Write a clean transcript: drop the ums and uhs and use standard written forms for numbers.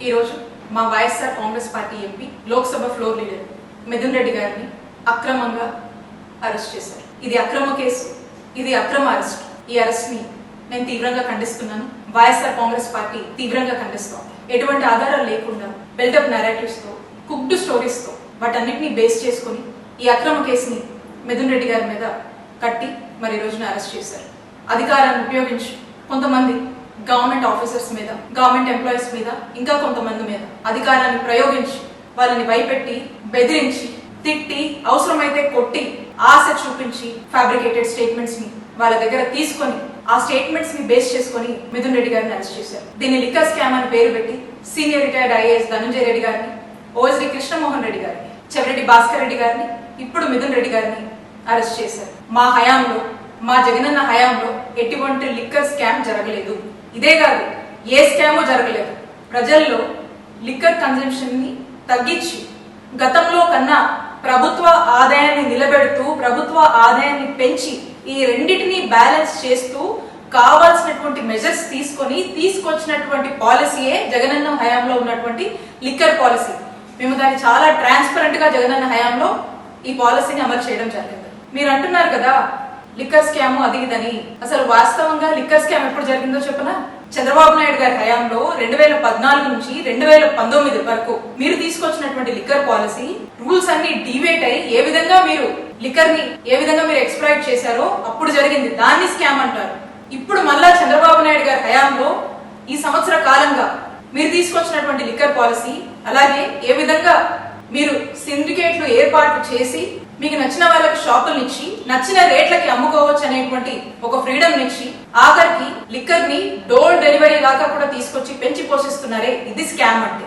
ఈ రోజు మా YSR Congress party MP Lok Sabha floor leader Mithun Reddy గారిని అక్రమంగా అరెస్ట్ చేశారు. ఇది అక్రమ కేసు, ఇది అక్రమ అరెస్ట్. ఈ అరెస్ట్ ని నేను తీవ్రంగా ఖండిస్తున్నాను. వైఎస్ఆర్ కాంగ్రెస్ పార్టీ తీవ్రంగా ఖండిస్తోంది. ఎటువంటి ఆధారాలు లేకుండా బిల్డప్ నారేటివ్స్ తో, కుక్డ్ స్టోరీస్ తో వాటన్నిటిని బేస్ చేసుకుని ఈ అక్రమ కేసుని మిథున్ రెడ్డి గారి మీద కట్టి మరి ఈ రోజున అరెస్ట్ చేశారు. అధికారాన్ని ఉపయోగించి కొంతమంది గవర్నమెంట్ ఆఫీసర్స్ మీద, గవర్నమెంట్ ఎంప్లాయీస్ మీద, ఇంకా కొంతమంది మీద అధికారాన్ని ప్రయోగించి వాళ్ళని భయపెట్టి, బెదిరించి, తిట్టి, అవసరమైతే కొట్టి, ఆశ చూపించి ఫ్యాబ్రికేటెడ్ స్టేట్మెంట్స్ ని వాళ్ళ దగ్గర తీసుకొని ఆ స్టేట్మెంట్స్ ని బేస్ చేసుకుని మిథున్ రెడ్డి గారిని అరెస్ట్ చేశారు. దీన్ని లిక్కర్ స్కామ్ అని పేరు పెట్టి senior retired IAS Dhananjaya Reddy గారిని, ఓఎస్డి కృష్ణమోహన్ రెడ్డి గారిని, చెవిరెడ్డి భాస్కర్ రెడ్డి గారిని, ఇప్పుడు మిథున్ రెడ్డి గారిని అరెస్ట్ చేశారు. మా హయాంలో, మా జగనన్న హయాంలో ఎటువంటి లిక్కర్ స్కామ్ జరగలేదు. ఇదే కాదు, ఏ స్కామో జరగలేదు. ప్రజల్లో లిక్కర్ కన్జంప్షన్ ని తగ్గించి గతంలో కన్నా ప్రభుత్వ ఆదాయాన్ని నిలబెడుతూ, ప్రభుత్వ ఆదాయాన్ని పెంచి ఈ రెండింటిని బ్యాలెన్స్ చేస్తూ కావాల్సినటువంటి మెజర్స్ తీసుకొచ్చినటువంటి పాలసీయే జగనన్న హయాంలో ఉన్నటువంటి లిక్కర్ పాలసీ. మేము దాన్ని చాలా ట్రాన్స్పరెంట్ గా జగనన్న హయాంలో ఈ పాలసీని అమలు చేయడం జరిగింది. మీరు అంటున్నారు కదా లిక్కర్ స్కామ్ అది ఇదని. అసలు వాస్తవంగా లిక్కర్ స్కామ్ ఎప్పుడు జరిగిందో చెప్పనా? చంద్రబాబు నాయుడు గారి హయాంలో 2014 నుంచి 2019 వరకు మీరు తీసుకొచ్చినటువంటి లిక్కర్ పాలసీ రూల్స్ అన్ని డివేట్ అయ్యి ఏ విధంగా మీరు లిక్కర్ ని మీరు ఎక్స్ప్లాయిట్ చేశారో అప్పుడు జరిగింది. దాన్ని స్కామ్ అంటారు. ఇప్పుడు మళ్ళా చంద్రబాబు నాయుడు గారి హయాంలో ఈ సంవత్సర కాలంగా మీరు తీసుకొచ్చినటువంటి లిక్కర్ పాలసీ, అలాగే ఏ విధంగా మీరు సిండికేట్లు ఏర్పాటు చేసి మీకు నచ్చిన వాళ్ళకి షాపులనిచ్చి నచ్చిన రేట్లకి అమ్ముకోవచ్చు అనేటువంటి ఒక ఫ్రీడమ్ ఇచ్చి ఆఖరికి లిక్కర్ ని డోర్ డెలివరీ దాకా కూడా తీసుకొచ్చి పెంచి పోషిస్తున్నారే, ఇది స్కామ్ అంటే.